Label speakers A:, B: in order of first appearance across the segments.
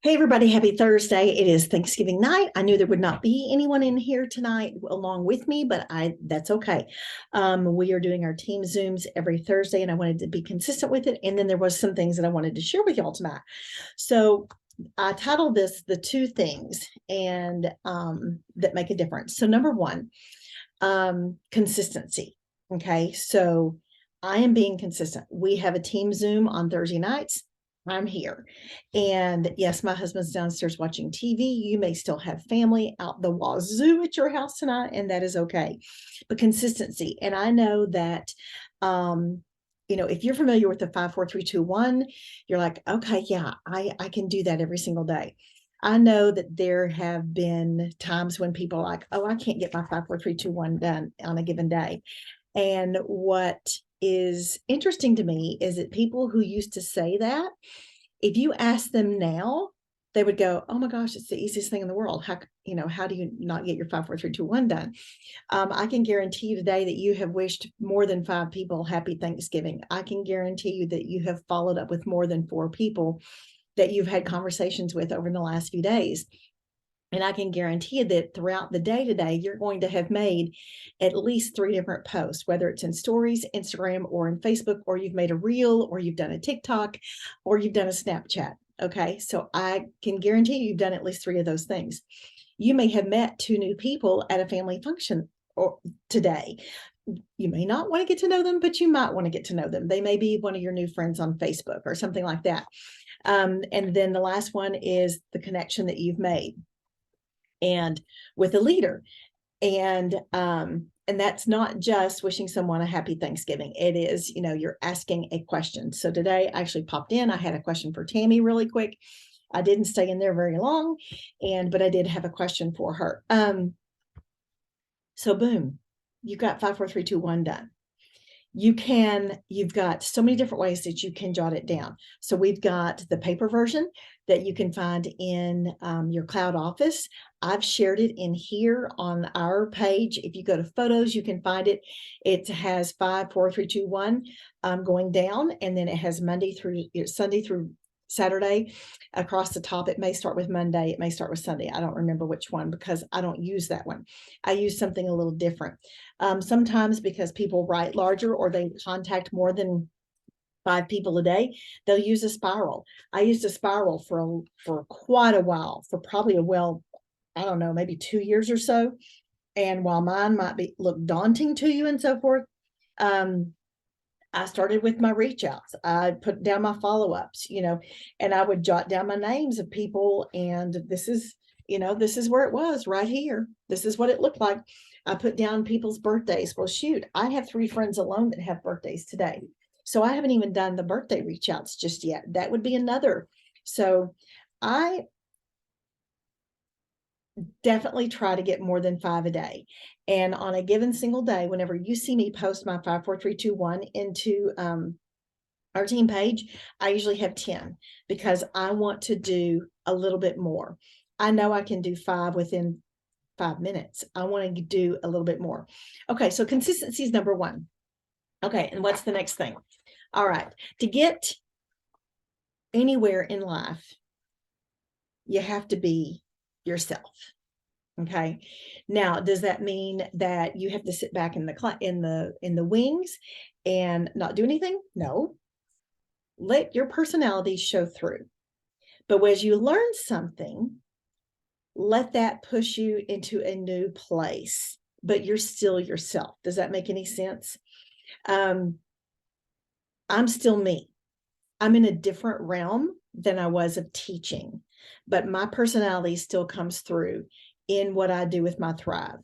A: Hey, everybody, happy Thursday. It is Thanksgiving night. I knew there would not be anyone in here tonight along with me, but that's okay. We are doing our team Zooms every Thursday, and I wanted to be consistent with it. And then there was some things that I wanted to share with y'all tonight. So I titled this The Two Things and that make a difference. So number one, consistency. Okay, so I am being consistent. We have a team Zoom on Thursday nights. I'm here. And yes, my husband's downstairs watching TV. You may still have family out the wazoo at your house tonight, and that is okay. But consistency. And I know that, if you're familiar with the 5, 4, 3, 2, 1, you're like, okay, yeah, I can do that every single day. I know that there have been times when people are like, oh, I can't get my 5, 4, 3, 2, 1 done on a given day. And what is interesting to me is that people who used to say that, if you ask them now, they would go, oh my gosh, it's the easiest thing in the world. How do you not get your 5, 4, 3, 2, 1 done? I can guarantee you today that you have wished more than 5 people happy Thanksgiving. I can guarantee you that you have followed up with more than 4 people that you've had conversations with over the last few days. And I can guarantee you that throughout the day today, you're going to have made at least 3 different posts, whether it's in stories, Instagram, or in Facebook, or you've made a reel, or you've done a TikTok, or you've done a Snapchat. Okay. So I can guarantee you've done at least 3 of those things. You may have met 2 new people at a family function or today. You may not want to get to know them, but you might want to get to know them. They may be one of your new friends on Facebook or something like that. And then the last one is the connection that you've made and with a leader. And that's not just wishing someone a happy Thanksgiving. It is, you're asking a question. So today I actually popped in. I had a question for Tammy really quick. I didn't stay in there very long, but I did have a question for her. So boom, you've got 5, 4, 3, 2, 1 done. You've got so many different ways that you can jot it down. So we've got the paper version that you can find in your cloud office. I've shared it in here on our page. If you go to photos, you can find it. It has 5, 4, 3, 2, 1 going down, and then it has Sunday through Saturday across the top. It may start with Monday. It may start with Sunday. I don't remember which one because I don't use that one. I use something a little different. Sometimes because people write larger or they contact more than 5 people a day, they'll use a spiral. I used a spiral for quite a while, for probably I don't know, maybe 2 years or so. And while mine might look daunting to you and so forth, I started with my reach outs. I put down my follow-ups, and I would jot down my names of people. And this is where it was right here. This is what it looked like. I put down people's birthdays. Well, shoot, I have 3 friends alone that have birthdays today. So I haven't even done the birthday reach outs just yet. That would be another. So I definitely try to get more than 5 a day. And on a given single day, whenever you see me post my 5, 4, 3, 2, 1 into our team page, I usually have 10 because I want to do a little bit more. I know I can do 5 within 5 minutes. I want to do a little bit more. Okay, so consistency is number 1. Okay, and what's the next thing? All right, to get anywhere in life, you have to be yourself. Okay. Now, does that mean that you have to sit back in the wings and not do anything? No. Let your personality show through. But as you learn something, let that push you into a new place, but you're still yourself. Does that make any sense? I'm still me. I'm in a different realm than I was of teaching, but my personality still comes through in what I do with my Thrive,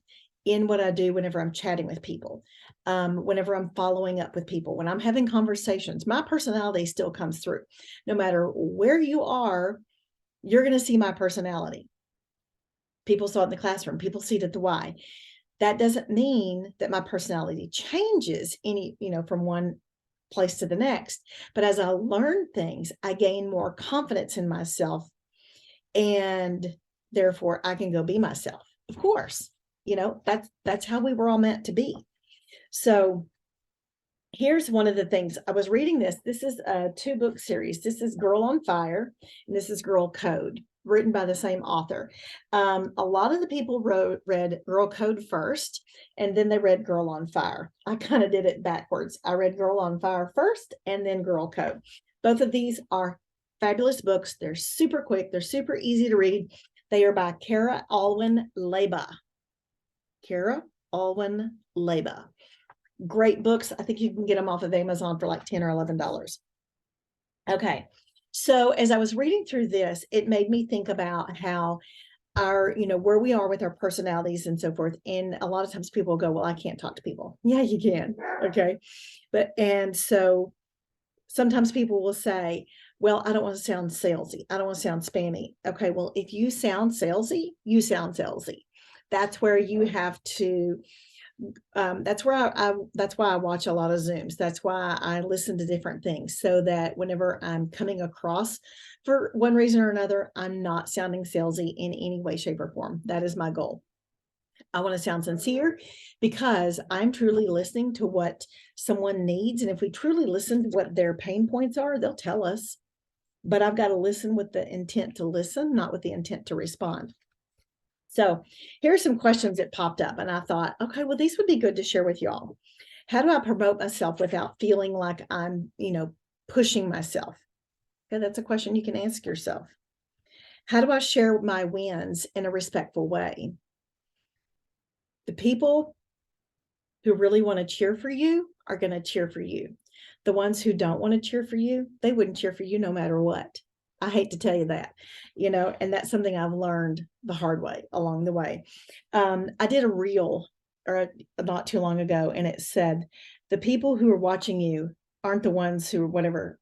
A: in what I do whenever I'm chatting with people, whenever I'm following up with people, when I'm having conversations, my personality still comes through. No matter where you are, you're going to see my personality. People saw it in the classroom. People see it at the Y. That doesn't mean that my personality changes from one place to the next. But as I learn things, I gain more confidence in myself, and therefore I can go be myself. Of course, that's how we were all meant to be. So here's one of the things I was reading. This is a 2-book series. This is Girl on Fire, and this is Girl Code. written by the same author. A lot of the people read Girl Code first, and then they read Girl on Fire. I kind of did it backwards. I read Girl on Fire first, and then Girl Code. Both of these are fabulous books. They're super quick. They're super easy to read. They are by Cara Alwyn Leba. Cara Alwyn Leba. Great books. I think you can get them off of Amazon for like $10 or $11. Okay. So as I was reading through this, it made me think about how our, where we are with our personalities and so forth. And a lot of times people go, well, I can't talk to people. Yeah, you can. Okay. And so sometimes people will say, well, I don't want to sound salesy. I don't want to sound spammy. Okay. Well, if you sound salesy, you sound salesy. That's where you have to that's where that's why I watch a lot of Zooms. That's why I listen to different things, so that whenever I'm coming across for one reason or another, I'm not sounding salesy in any way, shape, or form. That is my goal. I want to sound sincere because I'm truly listening to what someone needs. And if we truly listen to what their pain points are, they'll tell us. But I've got to listen with the intent to listen, not with the intent to respond. So here are some questions that popped up, and I thought, okay, well, these would be good to share with y'all. How do I promote myself without feeling like I'm, pushing myself? Okay, that's a question you can ask yourself. How do I share my wins in a respectful way? The people who really want to cheer for you are going to cheer for you. The ones who don't want to cheer for you, they wouldn't cheer for you no matter what. I hate to tell you that, and that's something I've learned the hard way along the way. I did a reel not too long ago, and it said, the people who are watching you aren't the ones who are whatever.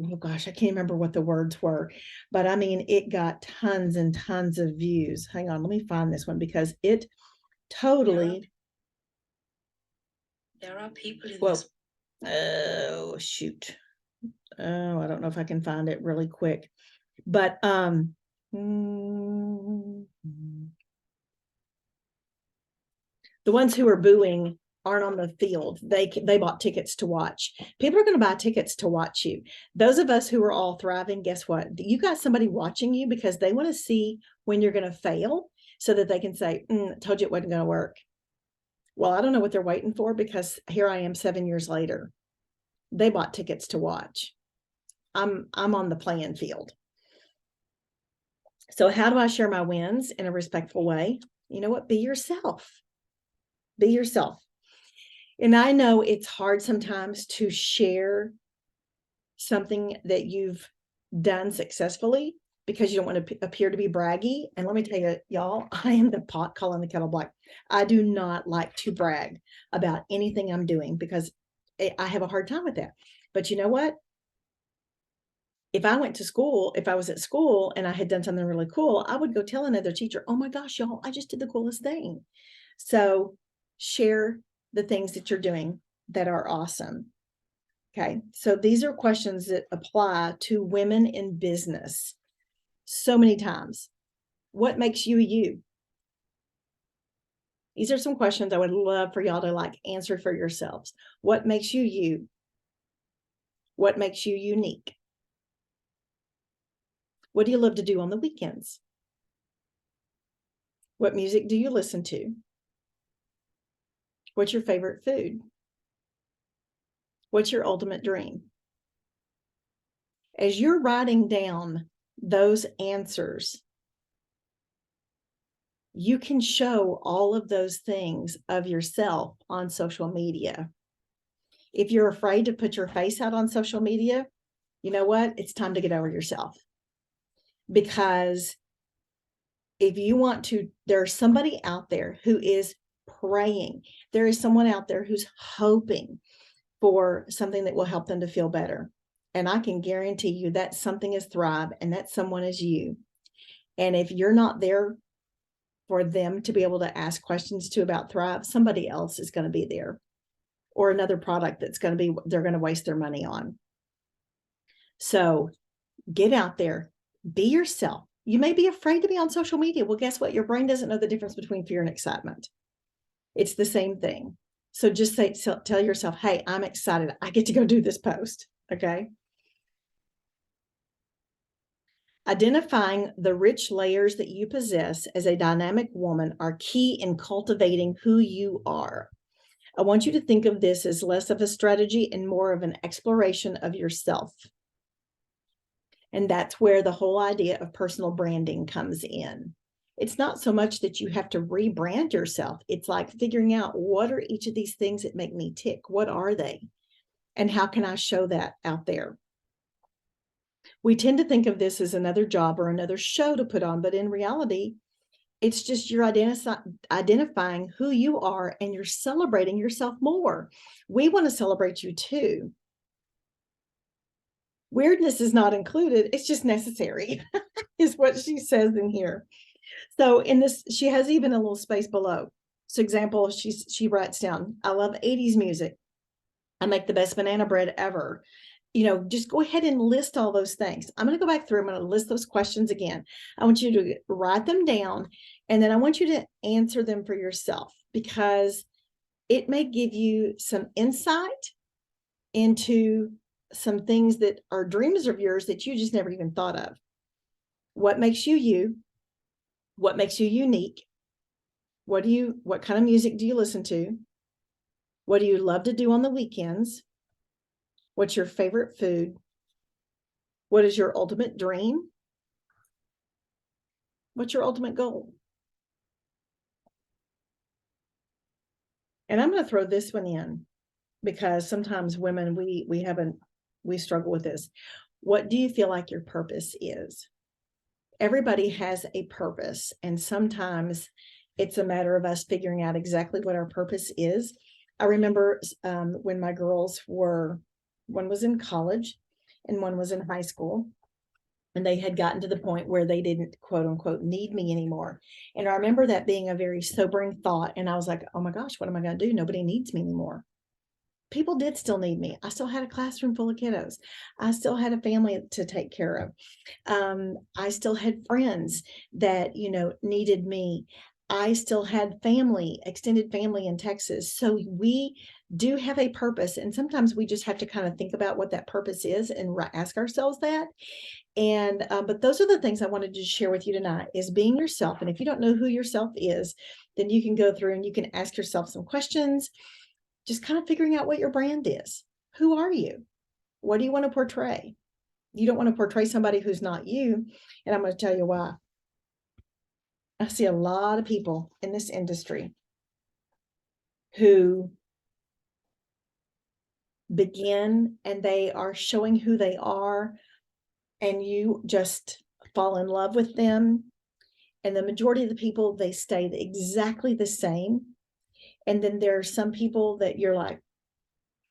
A: Oh gosh, I can't remember what the words were, but I mean, it got tons and tons of views. Hang on, let me find this one because it totally.
B: There are people in
A: Well,
B: this.
A: oh shoot. Oh, I don't know if I can find it really quick, but the ones who are booing aren't on the field. They bought tickets to watch. People are going to buy tickets to watch you. Those of us who are all thriving, guess what? You got somebody watching you because they want to see when you're going to fail so that they can say, told you it wasn't going to work. Well, I don't know what they're waiting for because here I am 7 years later. They bought tickets to watch. I'm on the playing field. So how do I share my wins in a respectful way? You know what? Be yourself. Be yourself. And I know it's hard sometimes to share something that you've done successfully because you don't want to appear to be braggy. And let me tell you, y'all, I am the pot calling the kettle black. I do not like to brag about anything I'm doing because I have a hard time with that. But you know what? If I was at school and I had done something really cool, I would go tell another teacher, oh my gosh, y'all, I just did the coolest thing. So share the things that you're doing that are awesome. Okay. So these are questions that apply to women in business so many times. What makes you you? These are some questions I would love for y'all to answer for yourselves. What makes you you? What makes you unique? What do you love to do on the weekends? What music do you listen to? What's your favorite food? What's your ultimate dream? As you're writing down those answers, you can show all of those things of yourself on social media. If you're afraid to put your face out on social media, you know what? It's time to get over yourself. Because if you want to, there's somebody out there who is praying. There is someone out there who's hoping for something that will help them to feel better. And I can guarantee you that something is Thrive, and that someone is you. And if you're not there for them to be able to ask questions to about Thrive, somebody else is going to be there, or another product they're going to waste their money on. So get out there, be yourself. You may be afraid to be on social media. Well, guess what? Your brain doesn't know the difference between fear and excitement. It's the same thing. So just tell yourself, hey, I'm excited. I get to go do this post. Okay. Identifying the rich layers that you possess as a dynamic woman are key in cultivating who you are. I want you to think of this as less of a strategy and more of an exploration of yourself. And that's where the whole idea of personal branding comes in. It's not so much that you have to rebrand yourself. It's like figuring out, what are each of these things that make me tick? What are they? And how can I show that out there? We tend to think of this as another job or another show to put on, but in reality, it's just you're identifying who you are, and you're celebrating yourself more. We want to celebrate you too. Weirdness is not included. It's just necessary, is what she says in here. So in this, she has even a little space below. So example, she writes down, I love 80s music. I make the best banana bread ever. Just go ahead and list all those things. I'm going to go back through. I'm going to list those questions again. I want you to write them down, and then I want you to answer them for yourself, because it may give you some insight into some things that are dreams of yours that you just never even thought of. What makes you you? What makes you unique? What kind of music do you listen to? What do you love to do on the weekends? What's your favorite food? What is your ultimate dream? What's your ultimate goal? And I'm going to throw this one in, because sometimes women, we struggle with this. What do you feel like your purpose is? Everybody has a purpose, and sometimes it's a matter of us figuring out exactly what our purpose is. I remember when my girls one was in college and one was in high school, and they had gotten to the point where they didn't, quote unquote, need me anymore. And I remember that being a very sobering thought. And I was like, oh my gosh, what am I going to do? Nobody needs me anymore. People did still need me. I still had a classroom full of kiddos. I still had a family to take care of. I still had friends that, needed me. I still had family, extended family in Texas. So we do have a purpose. And sometimes we just have to kind of think about what that purpose is and ask ourselves that. And, but those are the things I wanted to share with you tonight, is being yourself. And if you don't know who yourself is, then you can go through and you can ask yourself some questions, just kind of figuring out what your brand is. Who are you? What do you want to portray? You don't want to portray somebody who's not you. And I'm going to tell you why. I see a lot of people in this industry who begin and they are showing who they are, and you just fall in love with them. And the majority of the people, they stay exactly the same. And then there are some people that you're like,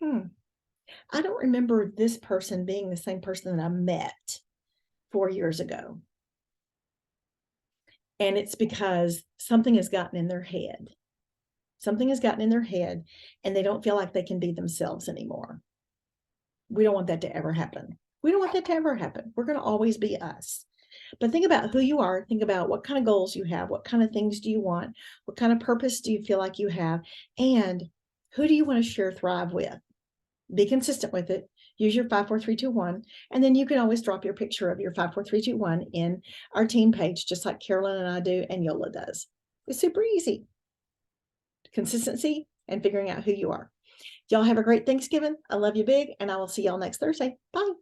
A: I don't remember this person being the same person that I met 4 years ago. And it's because something has gotten in their head. Something has gotten in their head, and they don't feel like they can be themselves anymore. We don't want that to ever happen. We don't want that to ever happen. We're going to always be us. But think about who you are. Think about what kind of goals you have. What kind of things do you want? What kind of purpose do you feel like you have? And who do you want to share Thrive with? Be consistent with it. Use your 54321. And then you can always drop your picture of your 54321 in our team page, just like Carolyn and I do and Yola does. It's super easy. Consistency and figuring out who you are. Y'all have a great Thanksgiving. I love you big, and I will see y'all next Thursday. Bye.